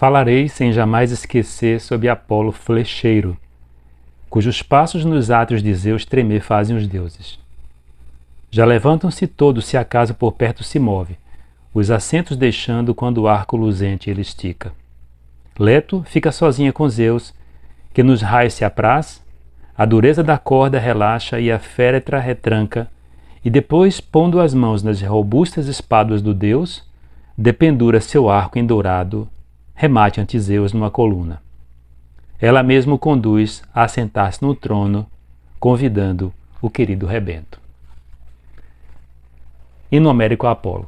Falarei sem jamais esquecer sobre Apolo flecheiro, cujos passos nos átrios de Zeus tremer fazem os deuses. Já levantam-se todos se acaso por perto se move, os assentos deixando quando o arco luzente ele estica. Leto fica sozinha com Zeus, que nos raios se apraz, a dureza da corda relaxa e a féretra retranca, e depois, pondo as mãos nas robustas espáduas do deus, dependura seu arco em dourado, remate ante Zeus numa coluna. Ela mesma o conduz a assentar-se no trono, convidando o querido rebento. Hino homérico a Apolo.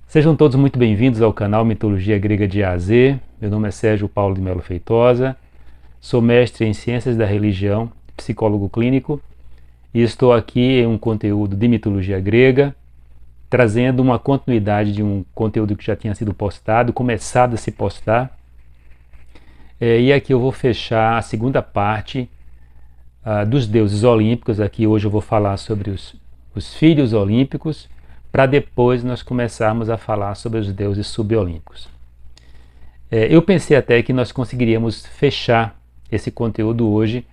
Sejam todos muito bem-vindos ao canal Mitologia Grega de A a Z. Meu nome é Sérgio Paulo de Melo Feitosa, sou mestre em Ciências da Religião, psicólogo clínico, e estou aqui em um conteúdo de mitologia grega, trazendo uma continuidade de um conteúdo que já tinha sido postado, começado a se postar. E aqui eu vou fechar a segunda parte dos deuses olímpicos. Aqui hoje eu vou falar sobre os filhos olímpicos, para depois nós começarmos a falar sobre os deuses subolímpicos. Eu pensei até que nós conseguiríamos fechar esse conteúdo hoje,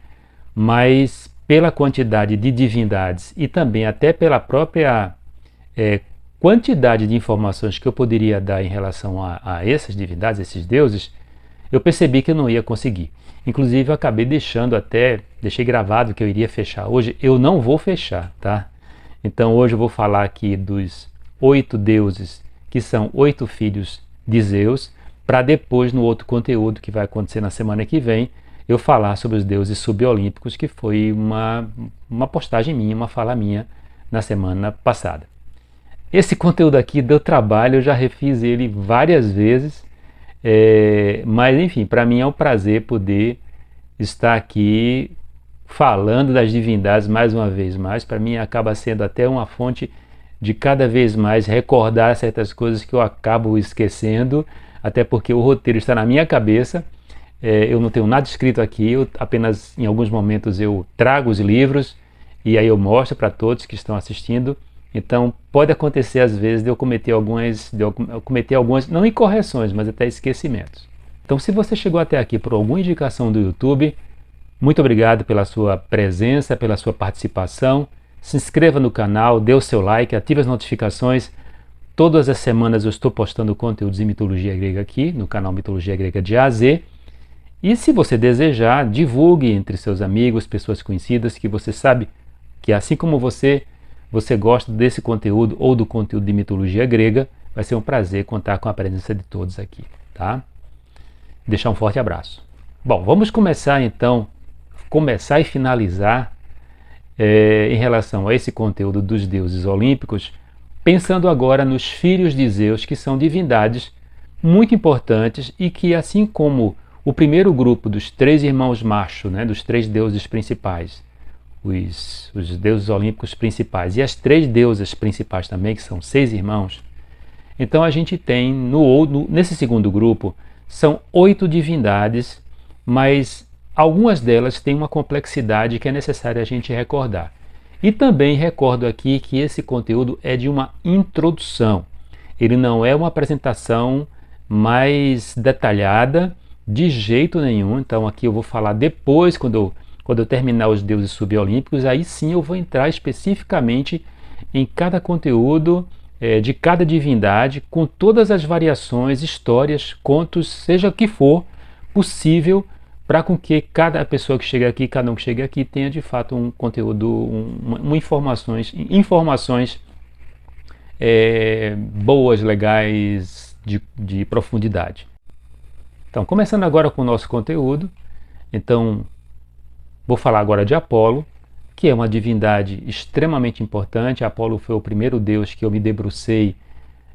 mas pela quantidade de divindades e também até pela própria quantidade de informações que eu poderia dar em relação a essas divindades, esses deuses, eu percebi que eu não ia conseguir. Inclusive eu acabei deixei gravado que eu iria fechar. Hoje eu não vou fechar, tá? Então hoje eu vou falar aqui dos 8 deuses, que são 8 filhos de Zeus, para depois no outro conteúdo que vai acontecer na semana que vem, eu falar sobre os deuses subolímpicos, que foi uma postagem minha, uma fala minha na semana passada. Esse conteúdo aqui deu trabalho, eu já refiz ele várias vezes, mas enfim, para mim é um prazer poder estar aqui falando das divindades mais uma vez mais. Para mim acaba sendo até uma fonte de cada vez mais recordar certas coisas que eu acabo esquecendo, até porque o roteiro está na minha cabeça. Eu não tenho nada escrito aqui, apenas em alguns momentos eu trago os livros e aí eu mostro para todos que estão assistindo. Então pode acontecer às vezes de eu cometer algumas, não incorreções, mas até esquecimentos. Então se você chegou até aqui por alguma indicação do YouTube, muito obrigado pela sua presença, pela sua participação. Se inscreva no canal, dê o seu like, ative as notificações. Todas as semanas eu estou postando conteúdos de mitologia grega aqui no canal Mitologia Grega de A a Z. E se você desejar, divulgue entre seus amigos, pessoas conhecidas, que você sabe que assim como você gosta desse conteúdo ou do conteúdo de mitologia grega, vai ser um prazer contar com a presença de todos aqui, tá? Deixar um forte abraço. Bom, vamos começar então, e finalizar em relação a esse conteúdo dos deuses olímpicos, pensando agora nos filhos de Zeus, que são divindades muito importantes e que, assim como o primeiro grupo dos 3 irmãos machos, né, dos 3 deuses principais, os deuses olímpicos principais, e as 3 deusas principais também, que são 6 irmãos, então a gente tem, nesse segundo grupo, são 8 divindades, mas algumas delas têm uma complexidade que é necessário a gente recordar. E também recordo aqui que esse conteúdo é de uma introdução, ele não é uma apresentação mais detalhada, de jeito nenhum. Então aqui eu vou falar depois, quando eu terminar os deuses subolímpicos, aí sim eu vou entrar especificamente em cada conteúdo de cada divindade, com todas as variações, histórias, contos, seja o que for possível, para com que cada pessoa que chega aqui, cada um que chega aqui, tenha de fato um conteúdo, informações boas, legais, de profundidade. Então, começando agora com o nosso conteúdo, então vou falar agora de Apolo, que é uma divindade extremamente importante. Apolo foi o primeiro deus que eu me debrucei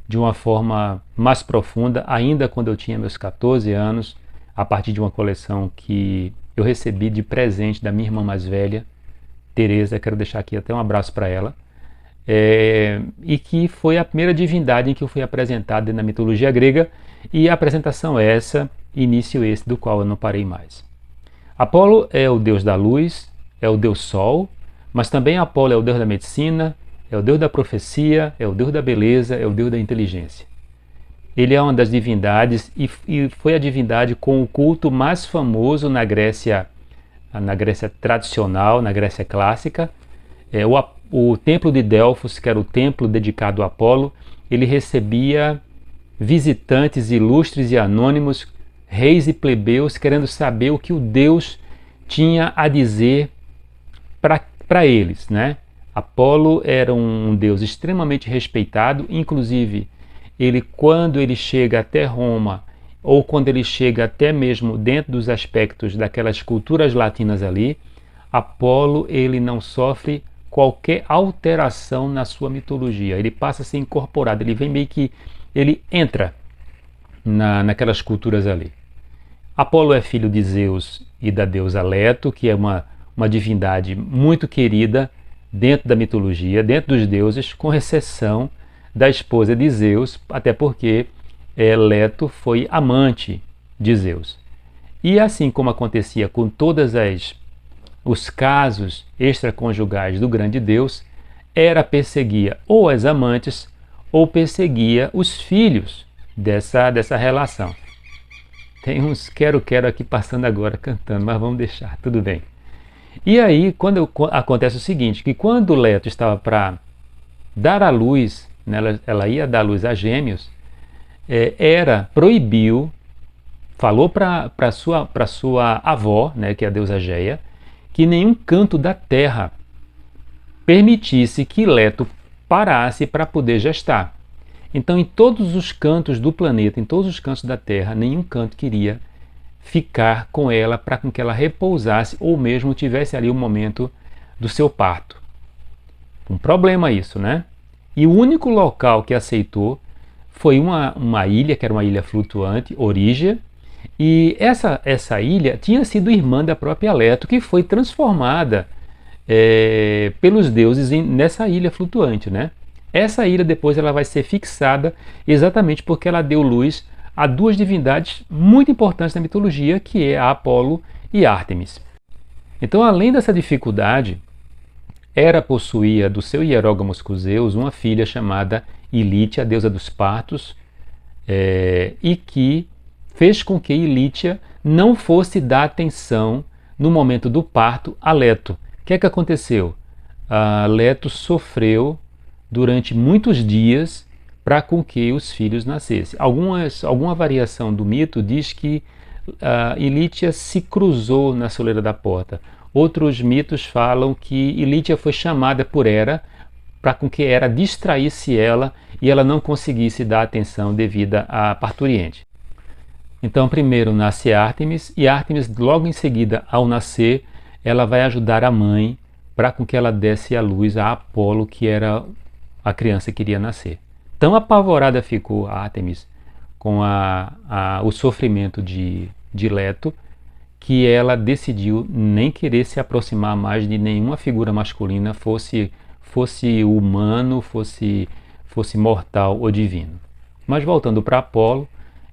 de uma forma mais profunda, ainda quando eu tinha meus 14 anos, a partir de uma coleção que eu recebi de presente da minha irmã mais velha, Teresa. Quero deixar aqui até um abraço para ela, e que foi a primeira divindade em que eu fui apresentado na mitologia grega, e a apresentação é essa, início esse do qual eu não parei mais. Apolo é o deus da luz, é o deus sol, mas também Apolo é o deus da medicina, é o deus da profecia, é o deus da beleza, é o deus da inteligência. Ele é uma das divindades e foi a divindade com o culto mais famoso na Grécia tradicional, na Grécia clássica. O templo de Delfos, que era o templo dedicado a Apolo, ele recebia visitantes ilustres e anônimos, reis e plebeus, querendo saber o que o Deus tinha a dizer para eles, né? Apolo era um deus extremamente respeitado, inclusive quando ele chega até Roma, ou quando ele chega até mesmo dentro dos aspectos daquelas culturas latinas ali, Apolo ele não sofre qualquer alteração na sua mitologia, ele passa a ser incorporado, ele vem meio que, ele entra naquelas culturas ali. Apolo é filho de Zeus e da deusa Leto, que é uma divindade muito querida dentro da mitologia, dentro dos deuses, com exceção da esposa de Zeus, até porque Leto foi amante de Zeus. E assim como acontecia com todos os casos extraconjugais do grande Deus, perseguia ou as amantes ou perseguia os filhos dessa relação. Tem uns quero-quero aqui passando agora cantando, mas vamos deixar, tudo bem. E aí, acontece o seguinte, que quando Leto estava para dar à luz, né, ela ia dar à luz a gêmeos, proibiu, falou para sua avó, né, que é a deusa Geia, que nenhum canto da terra permitisse que Leto parasse para poder gestar. Então, em todos os cantos do planeta, em todos os cantos da Terra, nenhum canto queria ficar com ela para que ela repousasse ou mesmo tivesse ali o momento do seu parto. Um problema isso, né? E o único local que aceitou foi uma ilha, que era uma ilha flutuante, Orígia, e essa ilha tinha sido irmã da própria Leto, que foi transformada pelos deuses nessa ilha flutuante, né? Essa ilha depois ela vai ser fixada exatamente porque ela deu luz a duas divindades muito importantes na mitologia, que é a Apolo e Ártemis. Então, além dessa dificuldade, Hera possuía do seu hierógamos com Zeus uma filha chamada Ilítia, a deusa dos partos, e que fez com que Ilítia não fosse dar atenção no momento do parto a Leto. O que é que aconteceu? Leto sofreu durante muitos dias para com que os filhos nascessem. Alguma variação do mito diz que Ilítia se cruzou na soleira da porta. Outros mitos falam que Ilítia foi chamada por Hera para com que Hera distraísse ela e ela não conseguisse dar atenção devida à parturiente. Então, primeiro nasce Ártemis, e Ártemis, logo em seguida, ao nascer, ela vai ajudar a mãe para com que ela desse à luz a Apolo, que era a criança que iria nascer. Tão apavorada ficou Ártemis com o sofrimento de Leto, que ela decidiu nem querer se aproximar mais de nenhuma figura masculina, fosse humano, fosse mortal ou divino. Mas voltando para Apolo,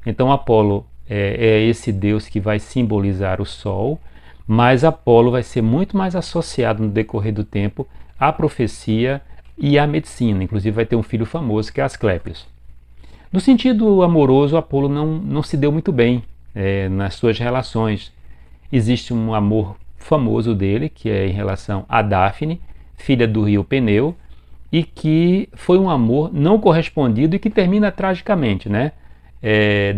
então Apolo é esse deus que vai simbolizar o Sol, mas Apolo vai ser muito mais associado no decorrer do tempo à profecia e à medicina. Inclusive vai ter um filho famoso que é Asclépios. No sentido amoroso, Apolo não se deu muito bem nas suas relações. Existe um amor famoso dele, que é em relação a Dáfne, filha do rio Peneu, e que foi um amor não correspondido e que termina tragicamente, né?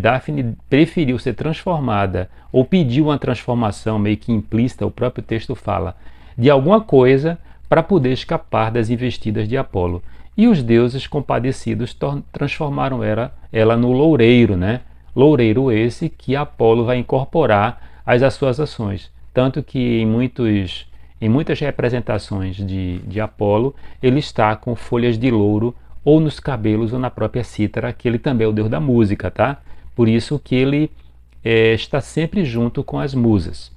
Dáfne preferiu ser transformada, ou pediu uma transformação meio que implícita, o próprio texto fala, de alguma coisa para poder escapar das investidas de Apolo. E os deuses compadecidos transformaram ela no loureiro, né? Loureiro esse que Apolo vai incorporar às suas ações. Tanto que em muitas representações de Apolo, ele está com folhas de louro ou nos cabelos ou na própria cítara, que ele também é o deus da música, tá? Por isso que ele está sempre junto com as musas.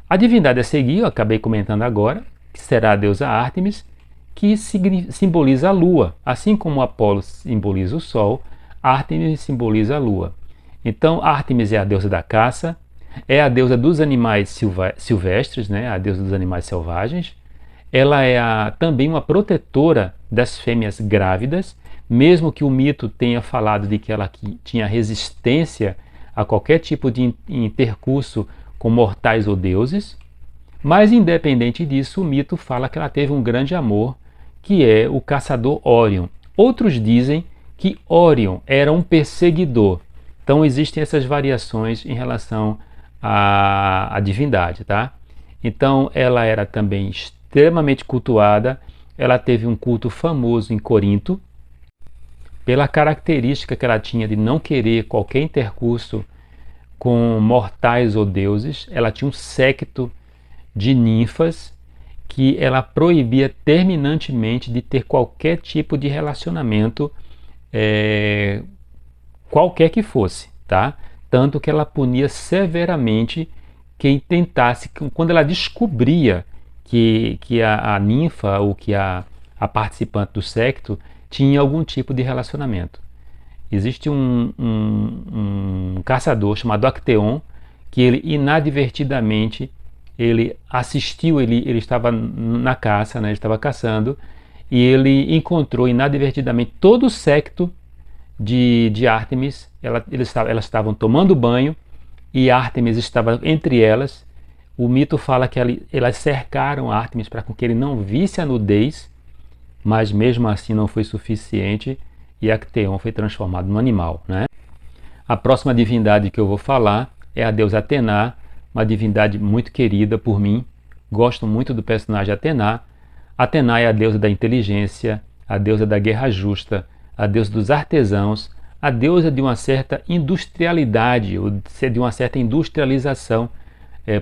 A divindade a seguir, eu acabei comentando agora, que será a deusa Ártemis, que simboliza a lua. Assim como Apolo simboliza o sol, Ártemis simboliza a lua. Então, Ártemis é a deusa da caça, é a deusa dos animais silvestres, né? A deusa dos animais selvagens. Ela é também uma protetora das fêmeas grávidas, mesmo que o mito tenha falado de que ela tinha resistência a qualquer tipo de intercurso com mortais ou deuses, mas independente disso, o mito fala que ela teve um grande amor, que é o caçador Órion. Outros dizem que Órion era um perseguidor. Então existem essas variações em relação à divindade, tá? Então ela era também extremamente cultuada, ela teve um culto famoso em Corinto, pela característica que ela tinha de não querer qualquer intercurso com mortais ou deuses. Ela tinha um séquito de ninfas que ela proibia terminantemente de ter qualquer tipo de relacionamento, qualquer que fosse, tá? Tanto que ela punia severamente quem tentasse, quando ela descobria que a ninfa ou que a participante do séquito tinha algum tipo de relacionamento. Existe um caçador chamado Acteon, que ele inadvertidamente ele assistiu, ele estava na caça, né, ele estava caçando, e ele encontrou inadvertidamente todo o séquito de Ártemis. Elas estavam tomando banho e Ártemis estava entre elas. O mito fala que elas cercaram Ártemis para que ele não visse a nudez, mas mesmo assim não foi suficiente e Acteon foi transformado num animal, né? A próxima divindade que eu vou falar é a deusa Atena, uma divindade muito querida por mim. Gosto muito do personagem Atena. Atena é a deusa da inteligência, a deusa da guerra justa, a deusa dos artesãos, a deusa de uma certa industrialidade, ou de uma certa industrialização,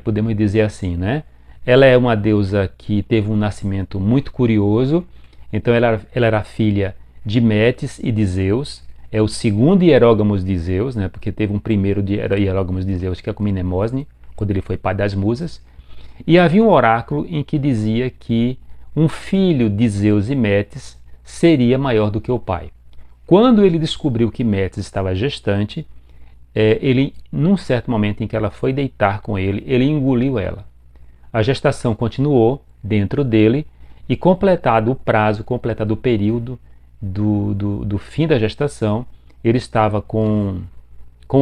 podemos dizer assim, né? Ela é uma deusa que teve um nascimento muito curioso. Então ela era filha de Metis e de Zeus, é o segundo hierógamos de Zeus, né? Porque teve um primeiro hierógamos de Zeus, que é com Mnemosne, quando ele foi pai das musas. E havia um oráculo em que dizia que um filho de Zeus e Metis seria maior do que o pai. Quando ele descobriu que Metis estava gestante, ele, num certo momento em que ela foi deitar com ele, ele engoliu ela. A gestação continuou dentro dele e, completado o prazo, completado o período do fim da gestação, ele estava com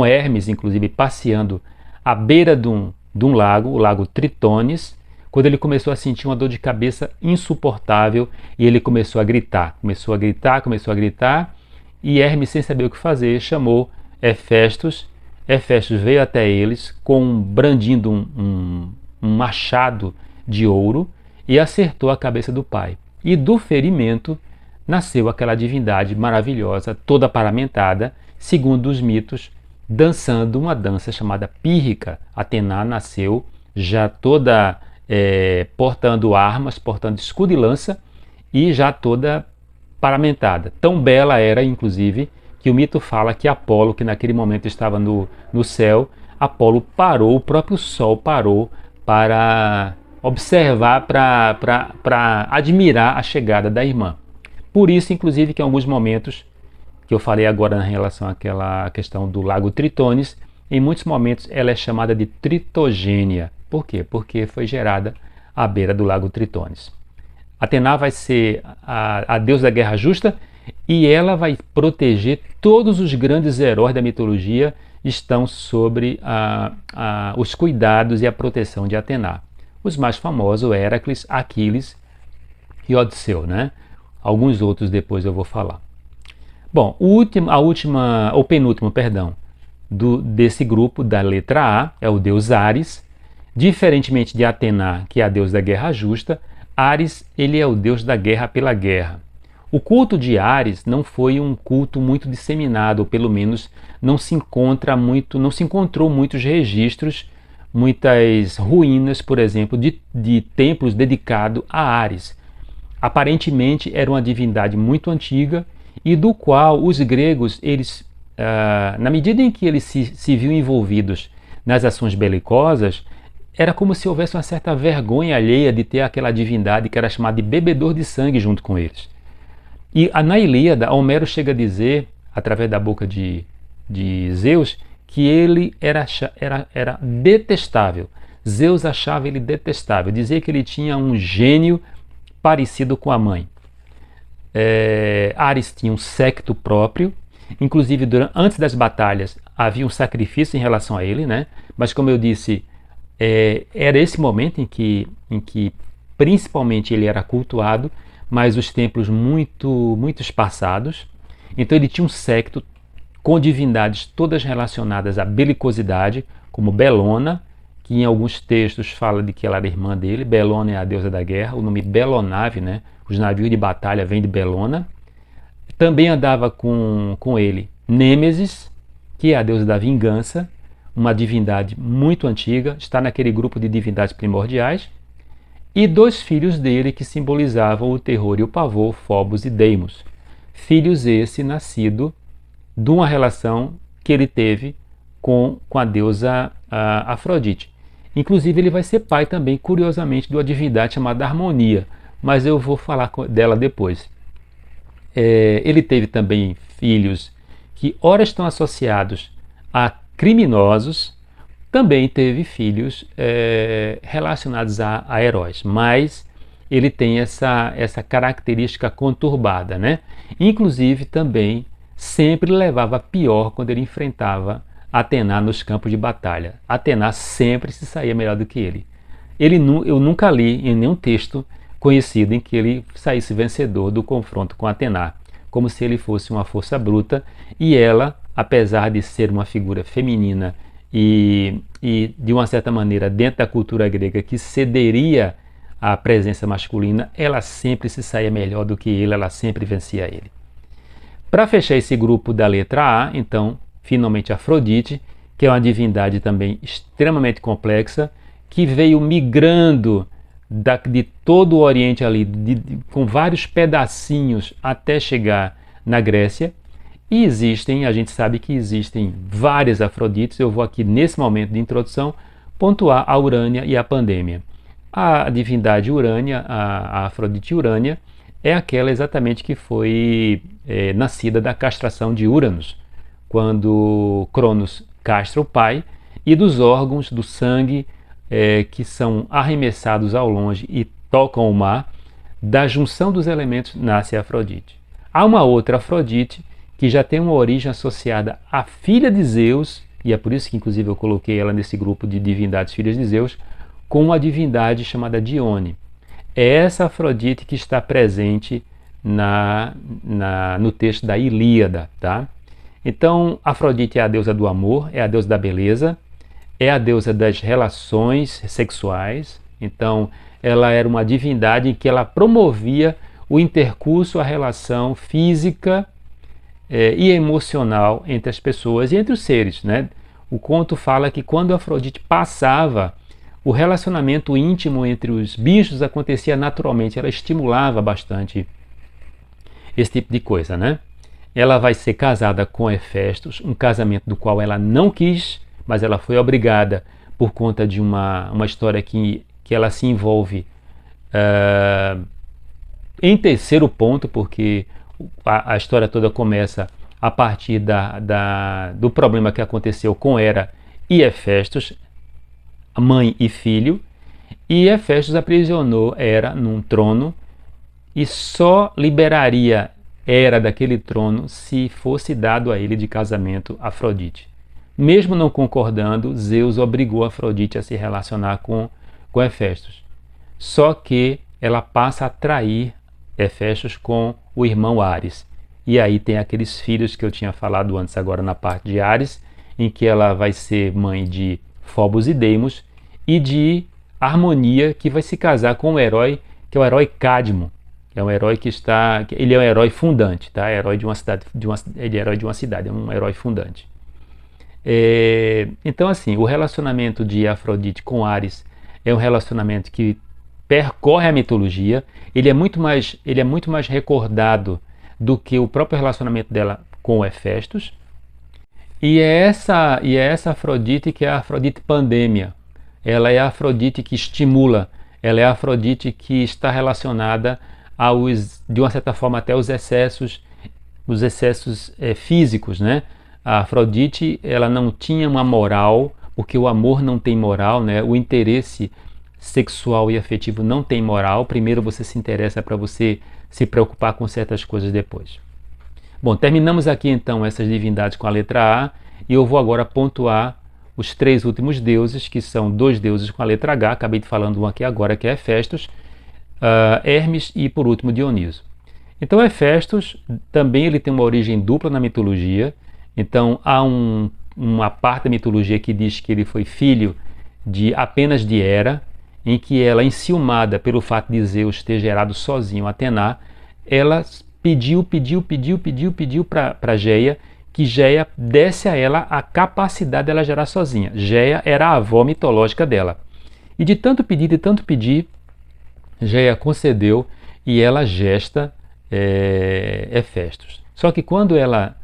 Hermes, inclusive, passeando à beira de um lago, o lago Tritones, quando ele começou a sentir uma dor de cabeça insuportável e ele começou a gritar, e Hermes, sem saber o que fazer, chamou Hefestos. Hefestos veio até eles brandindo um machado de ouro e acertou a cabeça do pai. E do ferimento nasceu aquela divindade maravilhosa, toda paramentada, segundo os mitos, dançando uma dança chamada pírrica. Atena nasceu já toda portando armas, portando escudo e lança, e já toda paramentada. Tão bela era, inclusive, que o mito fala que Apolo, que naquele momento estava no céu, Apolo parou, o próprio sol parou para observar, para admirar a chegada da irmã. Por isso, inclusive, que em alguns momentos, que eu falei agora em relação àquela questão do lago Tritones, em muitos momentos ela é chamada de Tritogênia. Por quê? Porque foi gerada à beira do lago Tritones. Atena vai ser a deusa da guerra justa e ela vai proteger todos os grandes heróis da mitologia, estão sobre os cuidados e a proteção de Atena. Os mais famosos, Héracles, Aquiles e Odisseu, né? Alguns outros depois eu vou falar. Bom, o penúltimo, desse grupo da letra A é o deus Ares. Diferentemente de Atena, que é a deusa da guerra justa, Ares ele é o deus da guerra pela guerra. O culto de Ares não foi um culto muito disseminado, ou pelo menos não se encontrou muitos registros, muitas ruínas, por exemplo, de templos dedicados a Ares. Aparentemente era uma divindade muito antiga e do qual os gregos, na medida em que eles se viam envolvidos nas ações belicosas, era como se houvesse uma certa vergonha alheia de ter aquela divindade que era chamada de bebedor de sangue junto com eles. E na Ilíada, Homero chega a dizer, através da boca de Zeus, que ele era detestável. Zeus achava ele detestável, dizia que ele tinha um gênio parecido com a mãe. Ares tinha um séquito próprio, inclusive antes das batalhas havia um sacrifício em relação a ele, né? Mas como eu disse, era esse momento em que principalmente ele era cultuado, mas os templos muito espaçados. Então ele tinha um séquito com divindades todas relacionadas à belicosidade, como Belona, que em alguns textos fala de que ela era irmã dele. Belona é a deusa da guerra, o nome Belonave, né? Os navios de batalha vêm de Belona. Também andava com ele Nêmesis, que é a deusa da vingança, uma divindade muito antiga, está naquele grupo de divindades primordiais, e 2 filhos dele que simbolizavam o terror e o pavor, Phobos e Deimos. Filhos esse nascido de uma relação que ele teve com a deusa Afrodite. Inclusive ele vai ser pai também, curiosamente, de uma divindade chamada Harmonia, mas eu vou falar dela depois. Ele teve também filhos que ora estão associados a criminosos, também teve filhos relacionados a heróis, mas ele tem essa característica conturbada, né? Inclusive também sempre levava pior quando ele enfrentava Atena nos campos de batalha. Atena sempre se saía melhor do que ele. Eu nunca li em nenhum texto conhecido em que ele saísse vencedor do confronto com Atena, como se ele fosse uma força bruta, e ela, apesar de ser uma figura feminina e de uma certa maneira dentro da cultura grega que cederia à presença masculina, ela sempre se saía melhor do que ele, ela sempre vencia ele. Para fechar esse grupo da letra A, então, finalmente Afrodite, que é uma divindade também extremamente complexa, que veio migrando de todo o Oriente ali, com vários pedacinhos até chegar na Grécia. E a gente sabe que existem várias Afrodites. Eu vou aqui nesse momento de introdução pontuar a Urânia e a Pandêmia. A divindade Urânia, a Afrodite Urânia, é aquela exatamente que foi nascida da castração de Uranus, quando Cronos castra o pai, e dos órgãos do sangue que são arremessados ao longe e tocam o mar, da junção dos elementos nasce a Afrodite. Há uma outra Afrodite que já tem uma origem associada à filha de Zeus, e é por isso que inclusive eu coloquei ela nesse grupo de divindades filhas de Zeus, com uma divindade chamada Dione. É essa Afrodite que está presente no texto da Ilíada, tá? Então, Afrodite é a deusa do amor, é a deusa da beleza, é a deusa das relações sexuais. Então, ela era uma divindade em que ela promovia o intercurso, a relação física e emocional entre as pessoas e entre os seres, né? O conto fala que quando Afrodite passava, o relacionamento íntimo entre os bichos acontecia naturalmente, ela estimulava bastante esse tipo de coisa, né? Ela vai ser casada com Hefestos, um casamento do qual ela não quis, mas ela foi obrigada por conta de uma história que ela se envolve em terceiro ponto, porque a história toda começa a partir do problema que aconteceu com Hera e Hefestos, mãe e filho, e Hefestos aprisionou Hera num trono e só liberaria Hera daquele trono se fosse dado a ele de casamento Afrodite. Mesmo não concordando, Zeus obrigou Afrodite a se relacionar com Hefestos. Só que ela passa a trair Hefestos com o irmão Ares. E aí tem aqueles filhos que eu tinha falado antes, agora na parte de Ares, em que ela vai ser mãe de Phobos e Deimos, e de Harmonia, que vai se casar com um herói, que é o herói Cadmo. É um herói ele é um herói fundante, tá? É herói de uma cidade, ele é herói de uma cidade, é um herói fundante. Então, assim, o relacionamento de Afrodite com Ares é um relacionamento que percorre a mitologia. Ele é muito mais recordado do que o próprio relacionamento dela com Hefestos. E é essa Afrodite que é a Afrodite Pandêmia. Ela é a Afrodite que estimula, ela é a Afrodite que está relacionada de uma certa forma até os excessos físicos, né? A Afrodite, ela não tinha uma moral, porque o amor não tem moral, né? O interesse sexual e afetivo não tem moral. Primeiro você se interessa para você se preocupar com certas coisas depois. Bom, terminamos aqui então essas divindades com a letra A e eu vou agora pontuar os 3 últimos deuses, que são 2 deuses com a letra H, acabei de falando um aqui agora, que é Hefestos, Hermes e por último Dioniso. Então Hefestos também ele tem uma origem dupla na mitologia. Então há uma parte da mitologia que diz que ele foi filho apenas de Hera, em que ela, enciumada pelo fato de Zeus ter gerado sozinho Atena, ela pediu para Geia que Geia desse a ela a capacidade dela gerar sozinha. Geia era a avó mitológica dela. E de tanto pedir, Geia concedeu e ela gesta Hefestos. Só que quando ela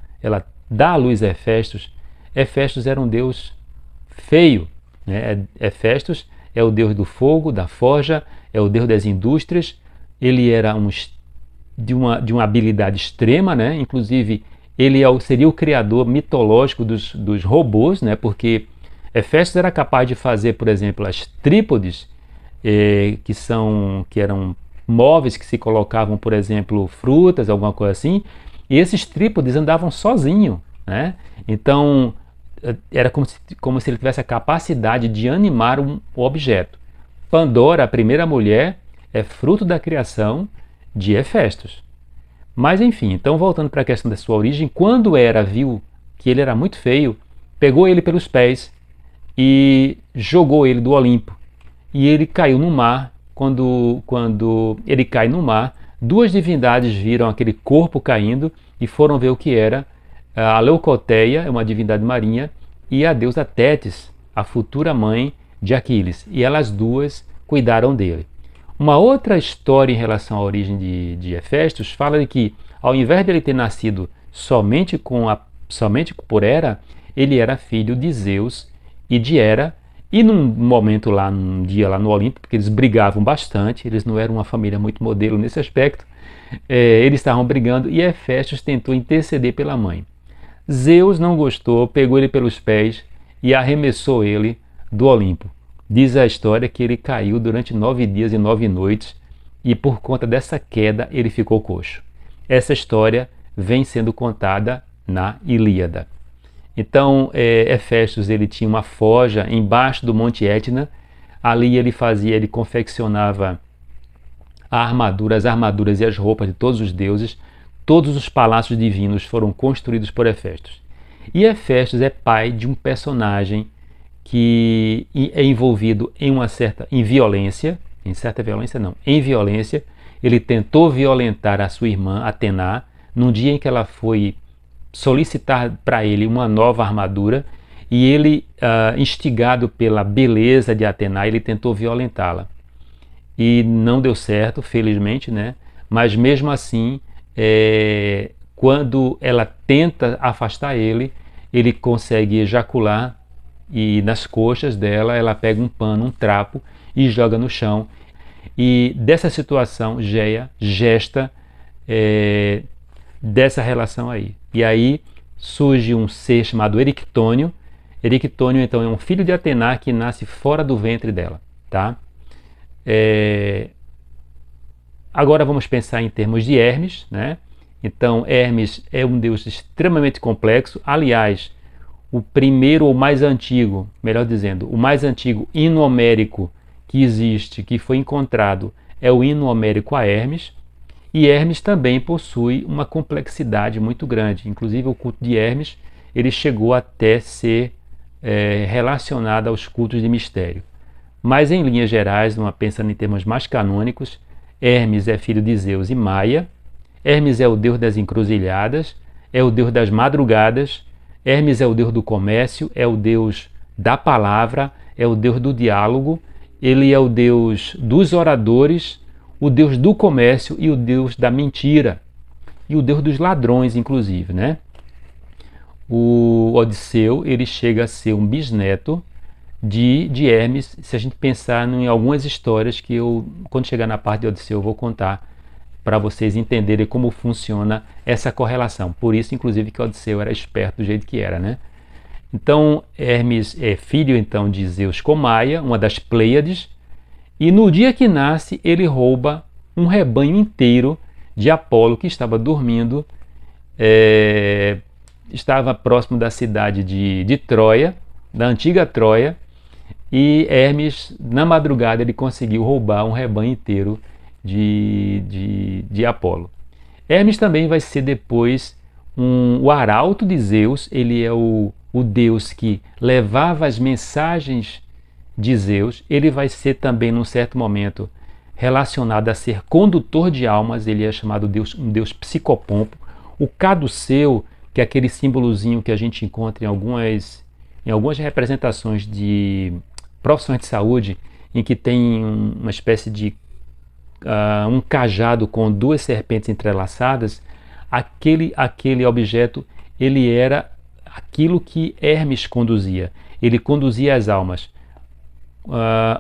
dá à luz a Hefestos, Hefestos era um deus feio, né? Hefestos é o deus do fogo, da forja, é o deus das indústrias. Ele era de uma habilidade extrema, né? Inclusive ele seria o criador mitológico dos robôs, né? Porque Hefestos era capaz de fazer, por exemplo, as trípodes, que eram móveis que se colocavam, por exemplo, frutas, alguma coisa assim, e esses trípodes andavam sozinhos, né? Então era como se ele tivesse a capacidade de animar um objeto. Pandora, a primeira mulher, é fruto da criação de Hefestos. Mas enfim, então voltando para a questão da sua origem, quando Hera viu que ele era muito feio, pegou ele pelos pés e jogou ele do Olimpo. E ele caiu no mar. Quando ele cai no mar, 2 divindades viram aquele corpo caindo e foram ver o que era. A Leucoteia, uma divindade marinha, e a deusa Tétis, a futura mãe de Aquiles. E elas 2 cuidaram dele. Uma outra história em relação à origem de Hefestos fala de que, ao invés de ele ter nascido somente por Hera, ele era filho de Zeus e de Hera. E num dia lá no Olimpo, porque eles brigavam bastante, eles não eram uma família muito modelo nesse aspecto, eles estavam brigando e Hefestos tentou interceder pela mãe. Zeus não gostou, pegou ele pelos pés e arremessou ele do Olimpo. Diz a história que ele caiu durante 9 dias e 9 noites e por conta dessa queda ele ficou coxo. Essa história vem sendo contada na Ilíada. Então, Hefestos ele tinha uma forja embaixo do Monte Etna. Ali ele confeccionava as armaduras e as roupas de todos os deuses. Todos os palácios divinos foram construídos por Hefestos. E Hefestos é pai de um personagem que é envolvido em violência, em violência. Ele tentou violentar a sua irmã Atena num dia em que ela foi solicitar para ele uma nova armadura e ele, instigado pela beleza de Atena, ele tentou violentá-la. E não deu certo, felizmente, né? Mas mesmo assim, quando ela tenta afastar ele, ele consegue ejacular e nas coxas dela ela pega um pano, um trapo e joga no chão. E dessa situação, Geia gesta dessa relação aí. E aí surge um ser chamado Erictônio. Erictônio, então, é um filho de Atena que nasce fora do ventre dela, tá? Agora vamos pensar em termos de Hermes, né? Então, Hermes é um deus extremamente complexo. Aliás, o primeiro ou mais antigo, melhor dizendo, o mais antigo hino homérico que existe, que foi encontrado, é o hino homérico a Hermes. E Hermes também possui uma complexidade muito grande. Inclusive o culto de Hermes ele chegou até ser relacionado aos cultos de mistério. Mas em linhas gerais, pensando em termos mais canônicos, Hermes é filho de Zeus e Maia. Hermes é o deus das encruzilhadas, é o deus das madrugadas. Hermes é o deus do comércio, é o deus da palavra, é o deus do diálogo. Ele é o deus dos oradores, o deus do comércio e o deus da mentira, e o deus dos ladrões, inclusive, né? O Odisseu, ele chega a ser um bisneto de Hermes, se a gente pensar em algumas histórias que quando chegar na parte de Odisseu, eu vou contar para vocês entenderem como funciona essa correlação. Por isso, inclusive, que Odisseu era esperto do jeito que era, né? Então, Hermes é filho, então, de Zeus com Maia, uma das Pleiades, E no dia que nasce, ele rouba um rebanho inteiro de Apolo, que estava dormindo, estava próximo da cidade de Troia, da antiga Troia, e Hermes, na madrugada, ele conseguiu roubar um rebanho inteiro de Apolo. Hermes também vai ser depois o arauto de Zeus. Ele é o deus que levava as mensagens de Zeus. Ele vai ser também, num certo momento, relacionado a ser condutor de almas. Ele é chamado um deus psicopompo. O caduceu, que é aquele símbolozinho que a gente encontra em algumas representações de profissões de saúde, em que tem uma espécie de um cajado com duas serpentes entrelaçadas. Aquele objeto, ele era aquilo que Hermes conduzia. Ele conduzia as almas.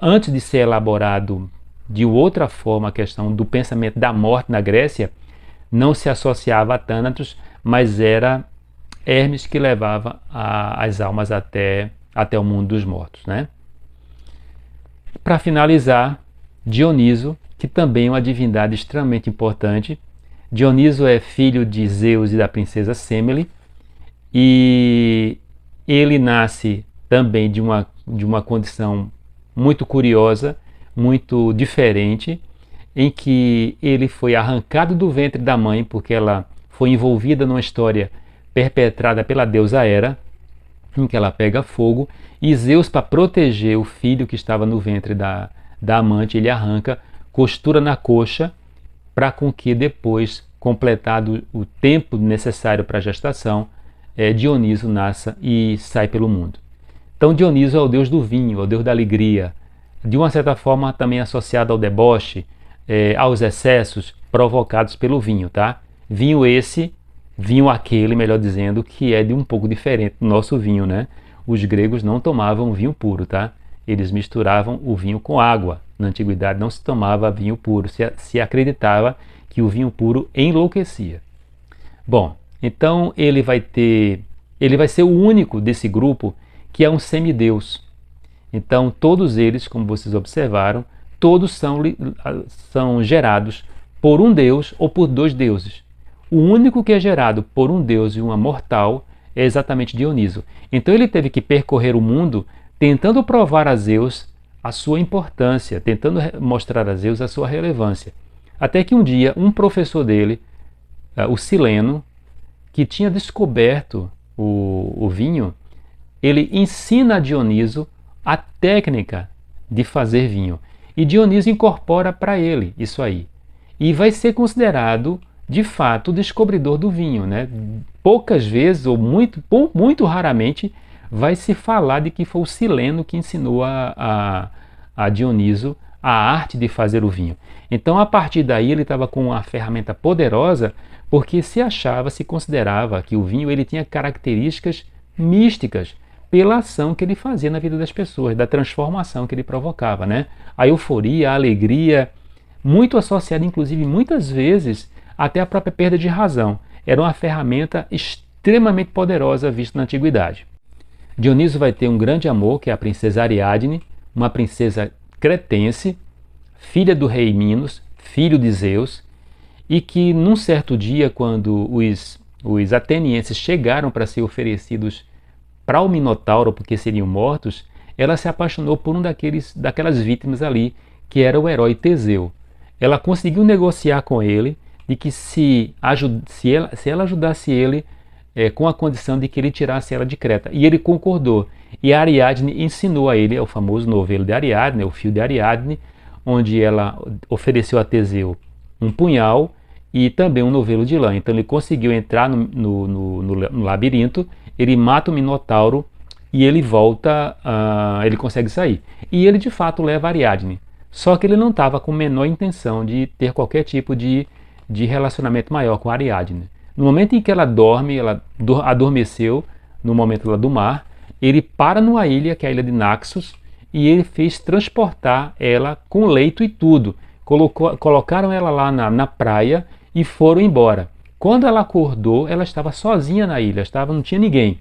Antes de ser elaborado de outra forma a questão do pensamento da morte na Grécia, não se associava a Thanatos, mas era Hermes que levava as almas até o mundo dos mortos, né? Para finalizar, Dioniso, que também é uma divindade extremamente importante. Dioniso é filho de Zeus e da princesa Semele, e ele nasce também de uma condição muito curiosa, muito diferente, em que ele foi arrancado do ventre da mãe, porque ela foi envolvida numa história perpetrada pela deusa Hera, em que ela pega fogo, e Zeus, para proteger o filho que estava no ventre da amante, ele arranca, costura na coxa, para com que depois, completado o tempo necessário para a gestação, Dioniso nasça e sai pelo mundo. Então Dioniso é o deus do vinho, é o deus da alegria, de uma certa forma também associado ao deboche, aos excessos provocados pelo vinho, tá? Vinho aquele, melhor dizendo, que é de um pouco diferente do nosso vinho, né? Os gregos não tomavam vinho puro, tá? Eles misturavam o vinho com água. Na antiguidade não se tomava vinho puro, se acreditava que o vinho puro enlouquecia. Bom, então ele vai ser o único desse grupo que é um semideus. Então todos eles, como vocês observaram, todos são gerados por um deus ou por dois deuses. O único que é gerado por um deus e uma mortal é exatamente Dioniso. Então ele teve que percorrer o mundo tentando provar a Zeus a sua importância, tentando mostrar a Zeus a sua relevância. Até que um dia um professor dele, o Sileno, que tinha descoberto o vinho, ele ensina a Dioniso a técnica de fazer vinho. E Dioniso incorpora para ele isso aí. E vai ser considerado, de fato, o descobridor do vinho, né? Poucas vezes, ou muito raramente, vai se falar de que foi o Sileno que ensinou a Dioniso a arte de fazer o vinho. Então, a partir daí, ele estava com uma ferramenta poderosa, porque se considerava que o vinho ele tinha características místicas pela ação que ele fazia na vida das pessoas, da transformação que ele provocava, né? A euforia, a alegria, muito associada, inclusive, muitas vezes, até a própria perda de razão. Era uma ferramenta extremamente poderosa vista na antiguidade. Dioniso vai ter um grande amor, que é a princesa Ariadne, uma princesa cretense, filha do rei Minos, filho de Zeus, e que num certo dia, quando os atenienses chegaram para ser oferecidos para o Minotauro, porque seriam mortos, ela se apaixonou por daquelas vítimas ali, que era o herói Teseu. Ela conseguiu negociar com ele de que se ela ajudasse ele, com a condição de que ele tirasse ela de Creta. E ele concordou. E a Ariadne ensinou a ele o famoso novelo de Ariadne, o fio de Ariadne, onde ela ofereceu a Teseu um punhal e também um novelo de lã. Então ele conseguiu entrar no labirinto, ele mata o Minotauro e ele volta, ele consegue sair. E ele de fato leva a Ariadne. Só que ele não estava com a menor intenção de ter qualquer tipo de relacionamento maior com a Ariadne. No momento em que ela dorme, ela adormeceu no momento lá do mar, ele para numa ilha, que é a ilha de Naxos, e ele fez transportar ela com leito e tudo. Colocaram ela lá na praia e foram embora. Quando ela acordou, ela estava sozinha na ilha, não tinha ninguém.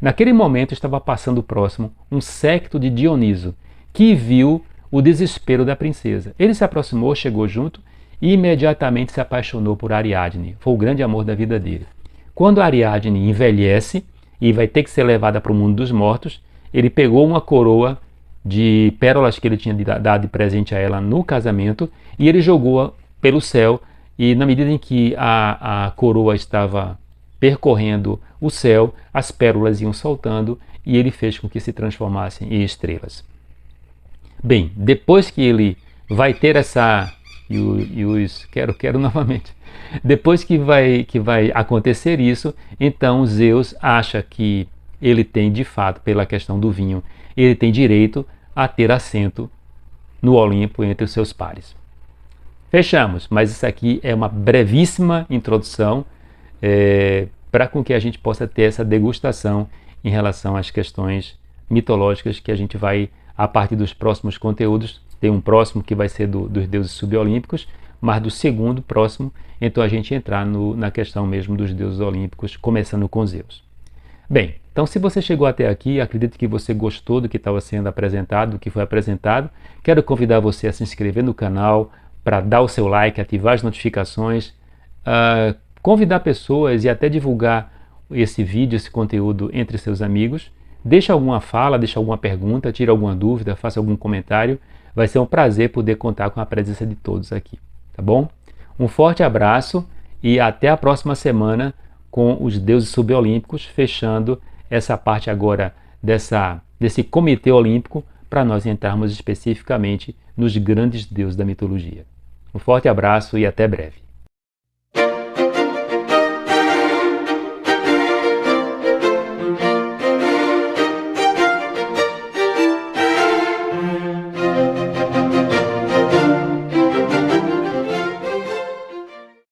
Naquele momento estava passando próximo um séquito de Dioniso, que viu o desespero da princesa. Ele se aproximou, chegou junto e imediatamente se apaixonou por Ariadne. Foi o grande amor da vida dele. Quando Ariadne envelhece e vai ter que ser levada para o mundo dos mortos, ele pegou uma coroa de pérolas que ele tinha dado de presente a ela no casamento e ele jogou pelo céu, e na medida em que a coroa estava percorrendo o céu, as pérolas iam soltando e ele fez com que se transformassem em estrelas. Bem, depois que ele vai ter essa... Quero novamente. Depois que vai acontecer isso, então Zeus acha que ele tem de fato, pela questão do vinho, ele tem direito a ter assento no Olimpo entre os seus pares. Fechamos, mas isso aqui é uma brevíssima introdução para com que a gente possa ter essa degustação em relação às questões mitológicas que a gente vai, a partir dos próximos conteúdos, tem um próximo que vai ser dos deuses subolímpicos, mas do segundo próximo, então a gente entrar na questão mesmo dos deuses olímpicos, começando com Zeus. Bem, então se você chegou até aqui, acredito que você gostou do que estava sendo apresentado, do que foi apresentado. Quero convidar você a se inscrever no canal, para dar o seu like, ativar as notificações, convidar pessoas e até divulgar esse vídeo, esse conteúdo entre seus amigos. Deixa alguma fala, deixa alguma pergunta, tira alguma dúvida, faça algum comentário. Vai ser um prazer poder contar com a presença de todos aqui, tá bom? Um forte abraço e até a próxima semana com os deuses subolímpicos, fechando essa parte agora desse comitê olímpico, para nós entrarmos especificamente nos grandes deuses da mitologia. Um forte abraço e até breve.